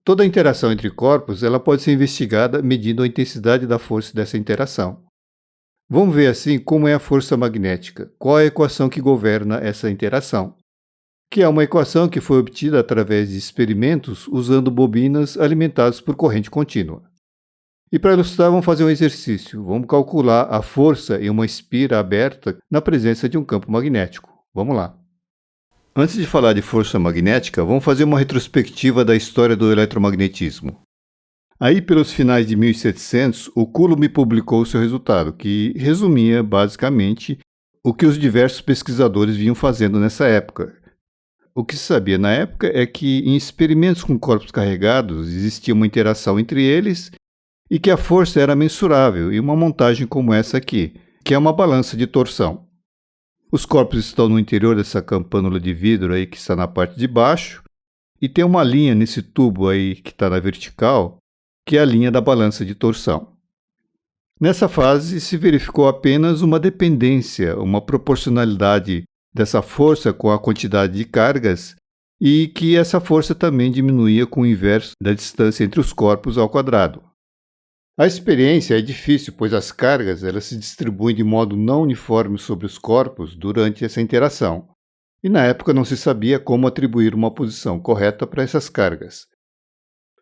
Toda interação entre corpos ela pode ser investigada medindo a intensidade da força dessa interação. Vamos ver assim como é a força magnética, qual é a equação que governa essa interação, que é uma equação que foi obtida através de experimentos usando bobinas alimentadas por corrente contínua. E para ilustrar, vamos fazer um exercício. Vamos calcular a força em uma espira aberta na presença de um campo magnético. Vamos lá. Antes de falar de força magnética, vamos fazer uma retrospectiva da história do eletromagnetismo. Aí, pelos finais de 1700, o Coulomb publicou seu resultado, que resumia, basicamente, o que os diversos pesquisadores vinham fazendo nessa época. O que se sabia na época é que, em experimentos com corpos carregados, existia uma interação entre eles e que a força era mensurável em uma montagem como essa aqui, que é uma balança de torção. Os corpos estão no interior dessa campânula de vidro aí que está na parte de baixo e tem uma linha nesse tubo aí que está na vertical, que é a linha da balança de torção. Nessa fase se verificou apenas uma dependência, uma proporcionalidade dessa força com a quantidade de cargas e que essa força também diminuía com o inverso da distância entre os corpos ao quadrado. A experiência é difícil, pois as cargas elas se distribuem de modo não uniforme sobre os corpos durante essa interação, e na época não se sabia como atribuir uma posição correta para essas cargas.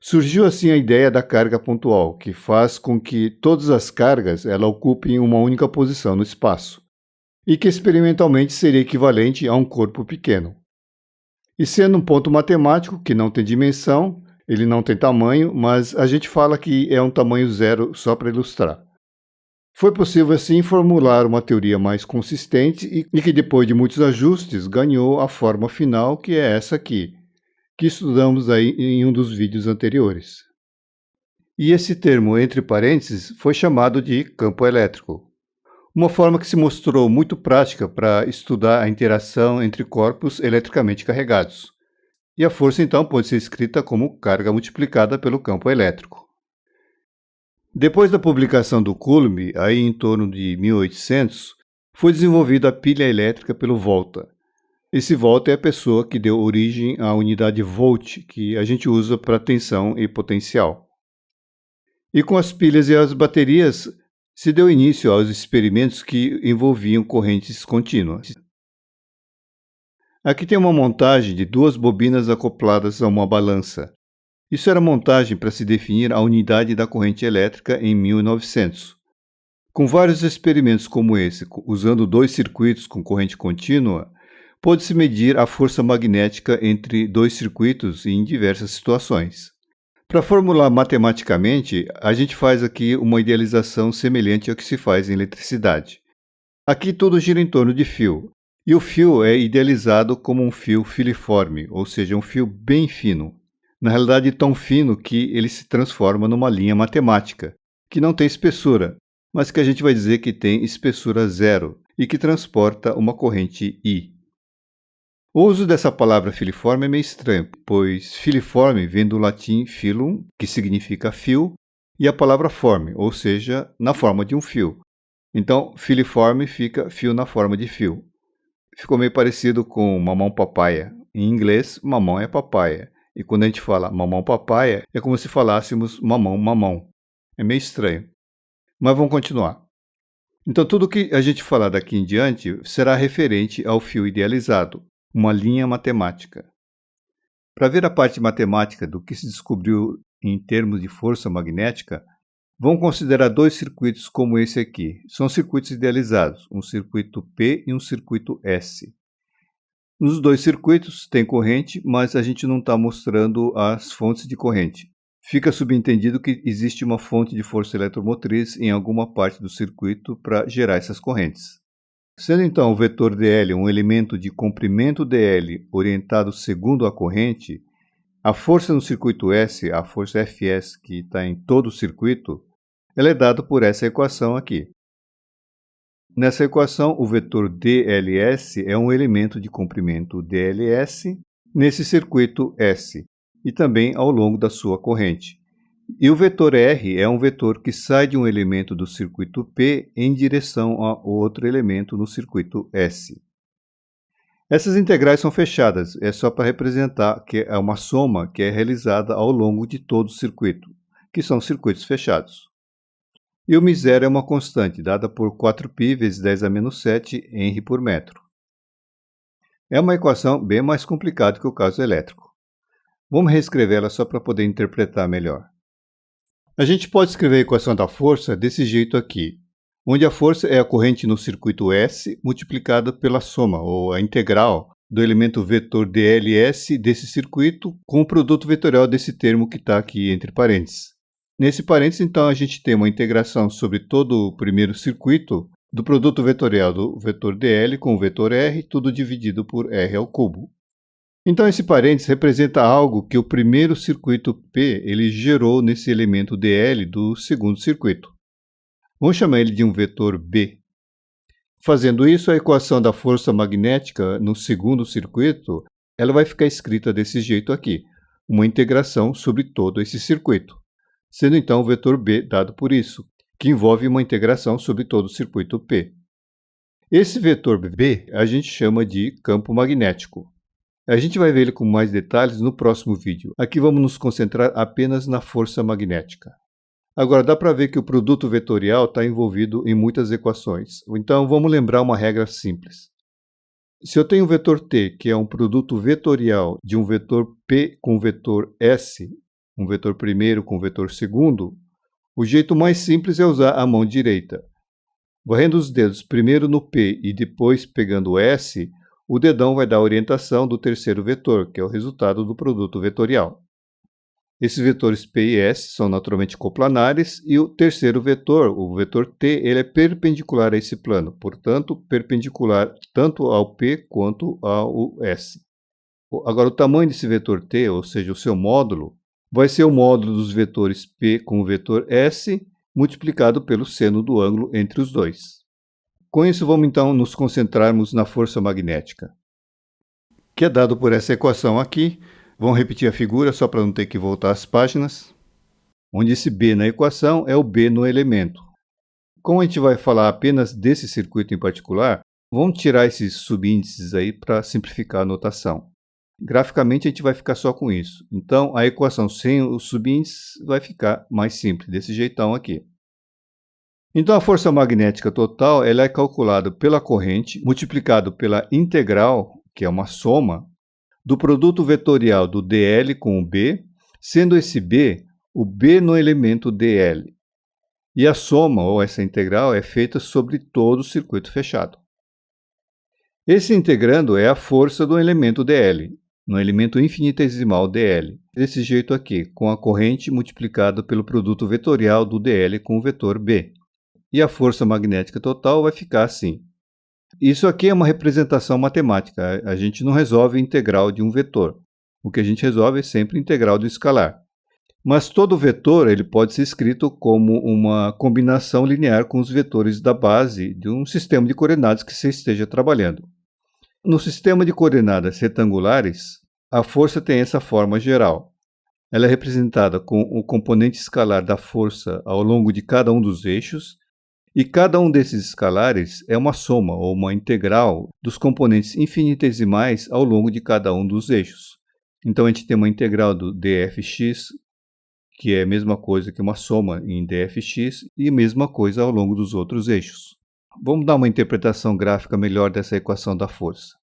Surgiu assim a ideia da carga pontual, que faz com que todas as cargas elas ocupem uma única posição no espaço, e que experimentalmente seria equivalente a um corpo pequeno. E sendo um ponto matemático que não tem dimensão, ele não tem tamanho, mas a gente fala que é um tamanho zero só para ilustrar. Foi possível assim formular uma teoria mais consistente e que depois de muitos ajustes ganhou a forma final, que é essa aqui, que estudamos aí em um dos vídeos anteriores. E esse termo entre parênteses foi chamado de campo elétrico. Uma forma que se mostrou muito prática para estudar a interação entre corpos eletricamente carregados. E a força, então, pode ser escrita como carga multiplicada pelo campo elétrico. Depois da publicação do Coulomb, aí em torno de 1800, foi desenvolvida a pilha elétrica pelo Volta. Esse Volta é a pessoa que deu origem à unidade volt, que a gente usa para tensão e potencial. E com as pilhas e as baterias, se deu início aos experimentos que envolviam correntes contínuas. Aqui tem uma montagem de duas bobinas acopladas a uma balança. Isso era montagem para se definir a unidade da corrente elétrica em 1900. Com vários experimentos como esse, usando dois circuitos com corrente contínua, pôde-se medir a força magnética entre dois circuitos em diversas situações. Para formular matematicamente, a gente faz aqui uma idealização semelhante ao que se faz em eletricidade. Aqui tudo gira em torno de fio. E o fio é idealizado como um fio filiforme, ou seja, um fio bem fino. Na realidade, tão fino que ele se transforma numa linha matemática, que não tem espessura, mas que a gente vai dizer que tem espessura zero e que transporta uma corrente I. O uso dessa palavra filiforme é meio estranho, pois filiforme vem do latim filum, que significa fio, e a palavra forme, ou seja, na forma de um fio. Então, filiforme fica fio na forma de fio. Ficou meio parecido com mamão papaya. Em inglês, mamão é papaya. E quando a gente fala mamão papaya, é como se falássemos mamão mamão. É meio estranho. Mas vamos continuar. Então, tudo que a gente falar daqui em diante será referente ao fio idealizado, uma linha matemática. Para ver a parte matemática do que se descobriu em termos de força magnética, vamos considerar dois circuitos como esse aqui. São circuitos idealizados, um circuito P e um circuito S. Nos dois circuitos tem corrente, mas a gente não está mostrando as fontes de corrente. Fica subentendido que existe uma fonte de força eletromotriz em alguma parte do circuito para gerar essas correntes. Sendo então o vetor dl um elemento de comprimento dl orientado segundo a corrente, a força no circuito S, a força Fs que está em todo o circuito, ela é dada por essa equação aqui. Nessa equação, o vetor dls é um elemento de comprimento dls nesse circuito S e também ao longo da sua corrente. E o vetor R é um vetor que sai de um elemento do circuito P em direção a outro elemento no circuito S. Essas integrais são fechadas, é só para representar que é uma soma que é realizada ao longo de todo o circuito, que são circuitos fechados. E o μ0 é uma constante, dada por 4π vezes 10 a menos 7 Henry por metro. É uma equação bem mais complicada que o caso elétrico. Vamos reescrevê-la só para poder interpretar melhor. A gente pode escrever a equação da força desse jeito aqui, onde a força é a corrente no circuito S multiplicada pela soma, ou a integral, do elemento vetor dLs desse circuito com o produto vetorial desse termo que está aqui entre parênteses. Nesse parênteses, então, a gente tem uma integração sobre todo o primeiro circuito do produto vetorial do vetor dl com o vetor r, tudo dividido por r ao cubo. Então, esse parênteses representa algo que o primeiro circuito P ele gerou nesse elemento dl do segundo circuito. Vamos chamar ele de um vetor B. Fazendo isso, a equação da força magnética no segundo circuito ela vai ficar escrita desse jeito aqui, uma integração sobre todo esse circuito, sendo então o vetor B dado por isso, que envolve uma integração sobre todo o circuito P. Esse vetor B a gente chama de campo magnético. A gente vai ver ele com mais detalhes no próximo vídeo. Aqui vamos nos concentrar apenas na força magnética. Agora, dá para ver que o produto vetorial está envolvido em muitas equações. Então, vamos lembrar uma regra simples. Se eu tenho um vetor T, que é um produto vetorial de um vetor P com vetor S, um vetor primeiro com vetor segundo, o jeito mais simples é usar a mão direita. Varrendo os dedos primeiro no P e depois pegando o S, o dedão vai dar a orientação do terceiro vetor, que é o resultado do produto vetorial. Esses vetores P e S são naturalmente coplanares e o terceiro vetor, o vetor T, ele é perpendicular a esse plano, portanto, perpendicular tanto ao P quanto ao S. Agora, o tamanho desse vetor T, ou seja, o seu módulo, vai ser o módulo dos vetores P com o vetor S multiplicado pelo seno do ângulo entre os dois. Com isso, vamos então nos concentrarmos na força magnética, que é dado por essa equação aqui. Vamos repetir a figura só para não ter que voltar às páginas, onde esse B na equação é o B no elemento. Como a gente vai falar apenas desse circuito em particular, vamos tirar esses subíndices aí para simplificar a notação. Graficamente a gente vai ficar só com isso. Então a equação sem os subíndices vai ficar mais simples, desse jeitão aqui. Então a força magnética total ela é calculada pela corrente multiplicado pela integral, que é uma soma, do produto vetorial do dl com o B, sendo esse B o B no elemento dl. E a soma, ou essa integral, é feita sobre todo o circuito fechado. Esse integrando é a força do elemento dl, no elemento infinitesimal dl, desse jeito aqui, com a corrente multiplicada pelo produto vetorial do dl com o vetor B. E a força magnética total vai ficar assim. Isso aqui é uma representação matemática, a gente não resolve a integral de um vetor. O que a gente resolve é sempre a integral do escalar. Mas todo vetor ele pode ser escrito como uma combinação linear com os vetores da base de um sistema de coordenadas que você esteja trabalhando. No sistema de coordenadas retangulares, a força tem essa forma geral. Ela é representada com o componente escalar da força ao longo de cada um dos eixos, e cada um desses escalares é uma soma ou uma integral dos componentes infinitesimais ao longo de cada um dos eixos. Então a gente tem uma integral do dfx, que é a mesma coisa que uma soma em dfx, e a mesma coisa ao longo dos outros eixos. Vamos dar uma interpretação gráfica melhor dessa equação da força.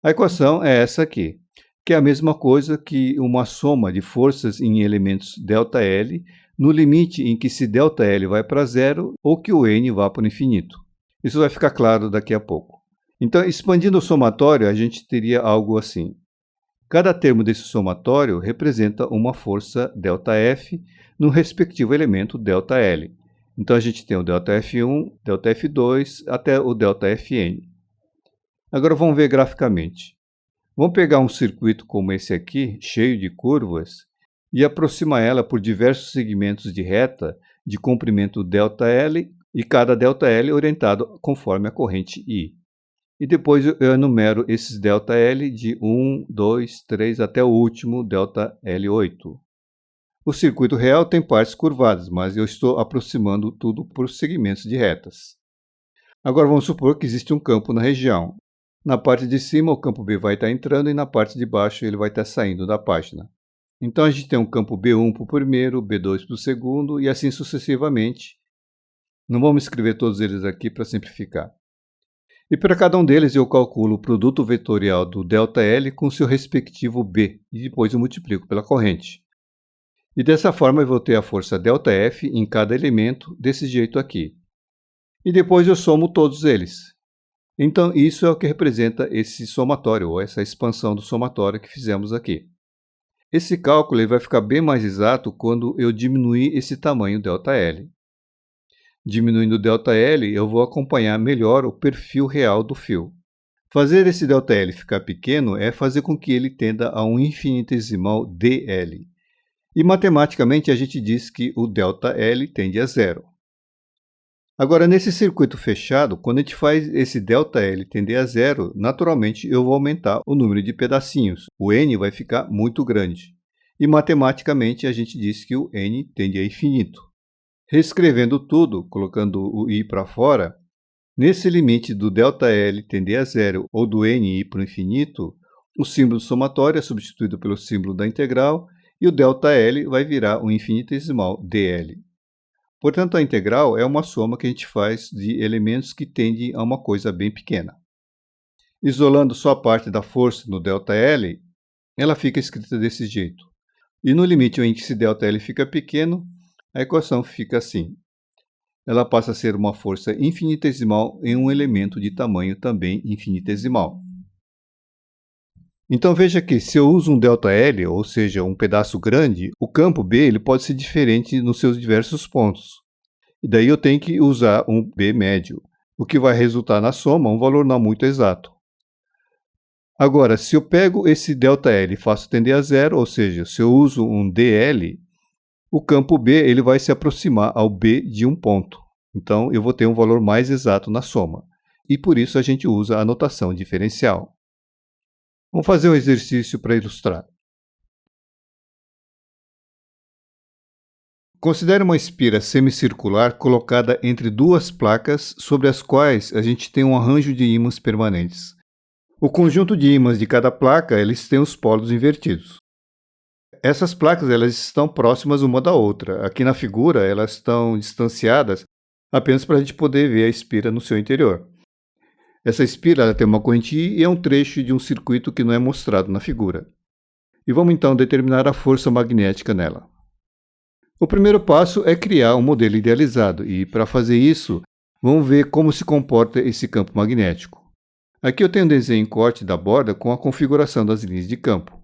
A equação é essa aqui, que é a mesma coisa que uma soma de forças em elementos ΔL, no limite em que se ΔL vai para zero ou que o n vá para o infinito. Isso vai ficar claro daqui a pouco. Então, expandindo o somatório, a gente teria algo assim. Cada termo desse somatório representa uma força ΔF no respectivo elemento ΔL. Então, a gente tem o ΔF1, ΔF2 até o ΔFn. Agora vamos ver graficamente. Vamos pegar um circuito como esse aqui, cheio de curvas, e aproximar ela por diversos segmentos de reta de comprimento ΔL e cada ΔL orientado conforme a corrente I. E depois eu enumero esses ΔL de 1, 2, 3 até o último ΔL8. O circuito real tem partes curvadas, mas eu estou aproximando tudo por segmentos de retas. Agora vamos supor que existe um campo na região. Na parte de cima, o campo B vai estar entrando e na parte de baixo ele vai estar saindo da página. Então, a gente tem um campo B1 para o primeiro, B2 para o segundo e assim sucessivamente. Não vamos escrever todos eles aqui para simplificar. E para cada um deles eu calculo o produto vetorial do ΔL com seu respectivo B e depois eu multiplico pela corrente. E dessa forma eu vou ter a força ΔF em cada elemento desse jeito aqui. E depois eu somo todos eles. Então isso é o que representa esse somatório, ou essa expansão do somatório que fizemos aqui. Esse cálculo ele vai ficar bem mais exato quando eu diminuir esse tamanho ΔL. Diminuindo o ΔL, eu vou acompanhar melhor o perfil real do fio. Fazer esse ΔL ficar pequeno é fazer com que ele tenda a um infinitesimal dL. E matematicamente a gente diz que o ΔL tende a zero. Agora, nesse circuito fechado, quando a gente faz esse ΔL tender a zero, naturalmente eu vou aumentar o número de pedacinhos. O N vai ficar muito grande. E matematicamente a gente diz que o N tende a infinito. Reescrevendo tudo, colocando o i para fora, nesse limite do ΔL tender a zero ou do n ir para o infinito, o símbolo somatório é substituído pelo símbolo da integral e o ΔL vai virar um infinitesimal dL. Portanto, a integral é uma soma que a gente faz de elementos que tendem a uma coisa bem pequena. Isolando só a parte da força no ΔL, ela fica escrita desse jeito. E no limite em que esse ΔL fica pequeno, a equação fica assim. Ela passa a ser uma força infinitesimal em um elemento de tamanho também infinitesimal. Então veja que se eu uso um ΔL, ou seja, um pedaço grande, o campo B ele pode ser diferente nos seus diversos pontos. E daí eu tenho que usar um B médio, o que vai resultar na soma um valor não muito exato. Agora, se eu pego esse ΔL e faço tender a zero, ou seja, se eu uso um DL, o campo B ele vai se aproximar ao B de um ponto. Então, eu vou ter um valor mais exato na soma. E por isso a gente usa a notação diferencial. Vamos fazer um exercício para ilustrar. Considere uma espira semicircular colocada entre duas placas sobre as quais a gente tem um arranjo de ímãs permanentes. O conjunto de ímãs de cada placa eles têm os polos invertidos. Essas placas elas estão próximas uma da outra. Aqui na figura elas estão distanciadas apenas para a gente poder ver a espira no seu interior. Essa espira ela tem uma corrente I e é um trecho de um circuito que não é mostrado na figura. E vamos então determinar a força magnética nela. O primeiro passo é criar um modelo idealizado e para fazer isso vamos ver como se comporta esse campo magnético. Aqui eu tenho um desenho em corte da borda com a configuração das linhas de campo.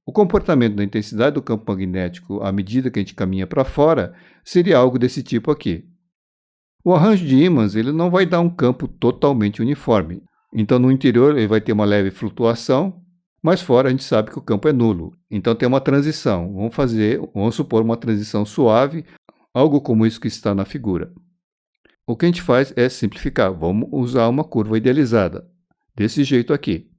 O comportamento da intensidade do campo magnético à medida que a gente caminha para fora seria algo desse tipo aqui. O arranjo de ímãs ele não vai dar um campo totalmente uniforme. Então no interior ele vai ter uma leve flutuação, mas fora a gente sabe que o campo é nulo. Então tem uma transição. Vamos supor uma transição suave, algo como isso que está na figura. O que a gente faz é simplificar. Vamos usar uma curva idealizada, desse jeito aqui,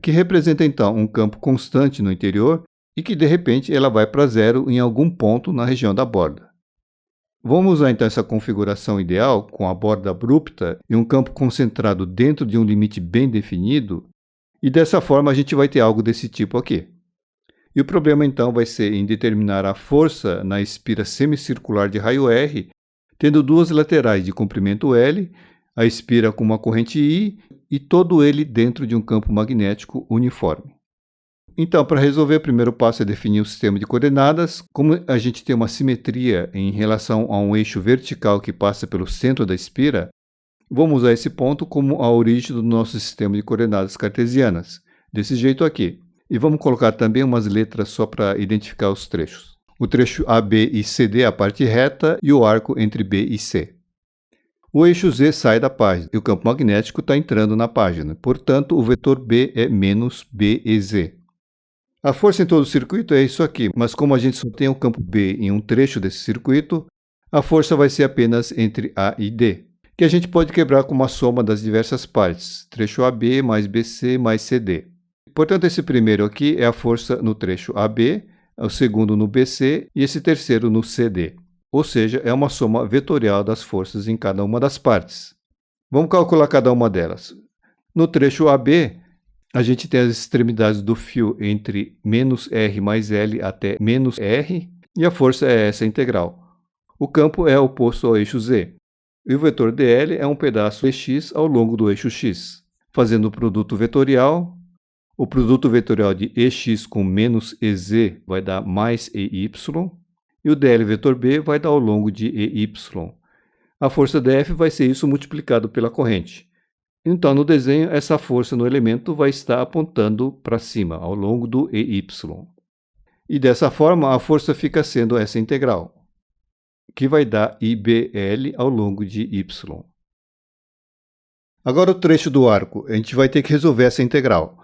que representa então um campo constante no interior e que de repente ela vai para zero em algum ponto na região da borda. Vamos usar então essa configuração ideal com a borda abrupta e um campo concentrado dentro de um limite bem definido, e dessa forma a gente vai ter algo desse tipo aqui. E o problema então vai ser em determinar a força na espira semicircular de raio R, tendo duas laterais de comprimento L, a espira com uma corrente I e todo ele dentro de um campo magnético uniforme. Então, para resolver, o primeiro passo é definir o sistema de coordenadas. Como a gente tem uma simetria em relação a um eixo vertical que passa pelo centro da espira, vamos usar esse ponto como a origem do nosso sistema de coordenadas cartesianas, desse jeito aqui. E vamos colocar também umas letras só para identificar os trechos. O trecho AB e CD é a parte reta e o arco entre B e C. O eixo Z sai da página e o campo magnético está entrando na página. Portanto, o vetor B é menos BEZ. A força em todo o circuito é isso aqui, mas como a gente só tem o campo B em um trecho desse circuito, a força vai ser apenas entre A e D, que a gente pode quebrar com uma soma das diversas partes, trecho AB mais BC mais CD. Portanto, esse primeiro aqui é a força no trecho AB, o segundo no BC e esse terceiro no CD. Ou seja, é uma soma vetorial das forças em cada uma das partes. Vamos calcular cada uma delas. No trecho AB, a gente tem as extremidades do fio entre -r mais L até -r, e a força é essa integral. O campo é oposto ao eixo Z. E o vetor dl é um pedaço dx ao longo do eixo x. Fazendo o produto vetorial de ex com menos ez vai dar mais ey, e o dl vetor b vai dar ao longo de ey. A força Df vai ser isso multiplicado pela corrente. Então, no desenho, essa força no elemento vai estar apontando para cima, ao longo do ey. E dessa forma, a força fica sendo essa integral, que vai dar IBL ao longo de y. Agora o trecho do arco, a gente vai ter que resolver essa integral.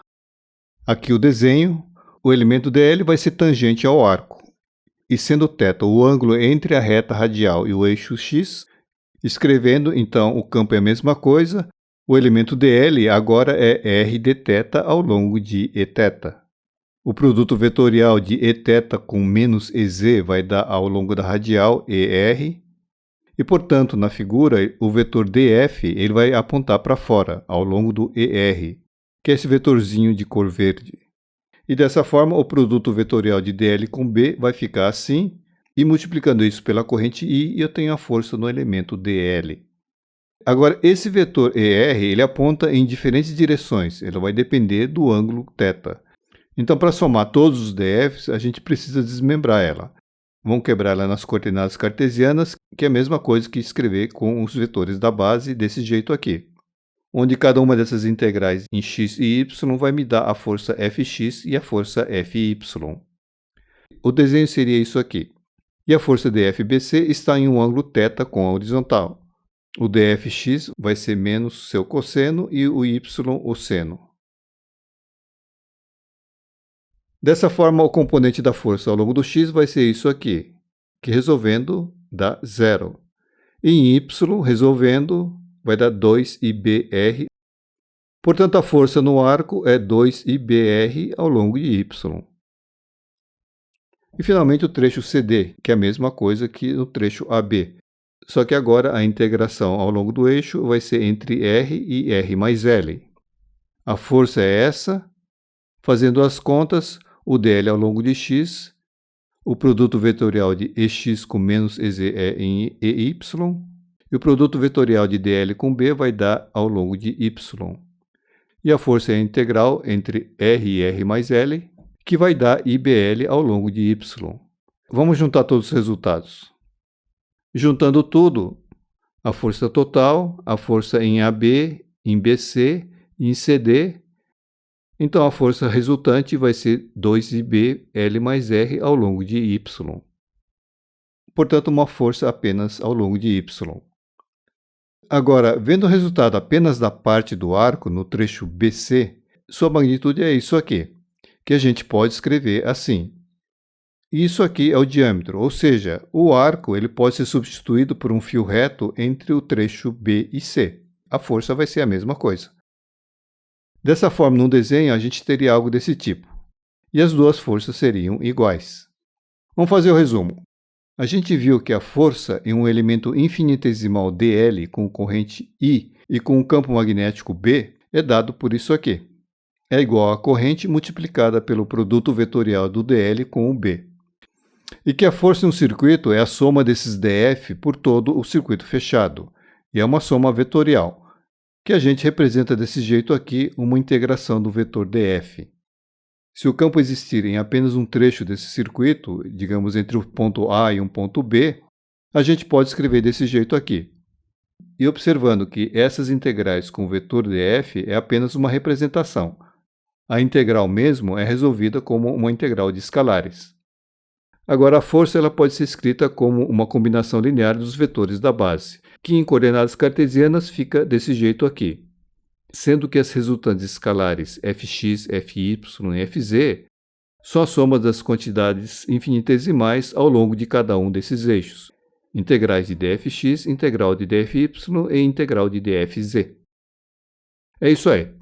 Aqui o desenho, o elemento dl vai ser tangente ao arco. E sendo θ o ângulo entre a reta radial e o eixo x, escrevendo, então, o campo é a mesma coisa, o elemento dl agora é r dθ ao longo de eθ. O produto vetorial de eθ com menos ez vai dar ao longo da radial er, e, portanto, na figura, o vetor df ele vai apontar para fora, ao longo do er, que é esse vetorzinho de cor verde. E dessa forma, o produto vetorial de dl com b vai ficar assim, e multiplicando isso pela corrente I, eu tenho a força no elemento dl. Agora, esse vetor ER, ele aponta em diferentes direções, ele vai depender do ângulo θ. Então, para somar todos os df's, a gente precisa desmembrar ela. Vamos quebrar ela nas coordenadas cartesianas, que é a mesma coisa que escrever com os vetores da base desse jeito aqui, onde cada uma dessas integrais em x e y vai me dar a força Fx e a força Fy. O desenho seria isso aqui. E a força dFBC está em um ângulo θ com a horizontal. O dfx vai ser menos seu cosseno e o y o seno. Dessa forma, o componente da força ao longo do x vai ser isso aqui, que resolvendo dá 0. E em y, resolvendo, vai dar 2IBR. Portanto, a força no arco é 2IBR ao longo de y. E, finalmente, o trecho CD, que é a mesma coisa que no trecho AB. Só que agora a integração ao longo do eixo vai ser entre R e R mais L. A força é essa. Fazendo as contas, o dl ao longo de x, o produto vetorial de ex com menos ez é em ey, e o produto vetorial de dl com b vai dar ao longo de y. E a força é a integral entre R e R mais L, que vai dar IBL ao longo de y. Vamos juntar todos os resultados. Juntando tudo, a força total, a força em AB, em BC e em CD, então a força resultante vai ser 2IBL mais R ao longo de Y. Portanto, uma força apenas ao longo de Y. Agora, vendo o resultado apenas da parte do arco no trecho BC, sua magnitude é isso aqui, que a gente pode escrever assim. Isso aqui é o diâmetro, ou seja, o arco ele pode ser substituído por um fio reto entre o trecho B e C. A força vai ser a mesma coisa. Dessa forma, no desenho, a gente teria algo desse tipo. E as duas forças seriam iguais. Vamos fazer o resumo. A gente viu que a força em um elemento infinitesimal dl com corrente I e com um campo magnético B é dado por isso aqui. É igual à corrente multiplicada pelo produto vetorial do dl com o B. E que a força em um circuito é a soma desses df por todo o circuito fechado. E é uma soma vetorial, que a gente representa desse jeito aqui, uma integração do vetor df. Se o campo existir em apenas um trecho desse circuito, digamos entre o ponto A e um ponto B, a gente pode escrever desse jeito aqui. E observando que essas integrais com o vetor df é apenas uma representação. A integral mesmo é resolvida como uma integral de escalares. Agora, a força ela pode ser escrita como uma combinação linear dos vetores da base, que em coordenadas cartesianas fica desse jeito aqui. Sendo que as resultantes escalares fx, fy e fz são a soma das quantidades infinitesimais ao longo de cada um desses eixos. Integrais de dfx, integral de dfy e integral de dfz. É isso aí.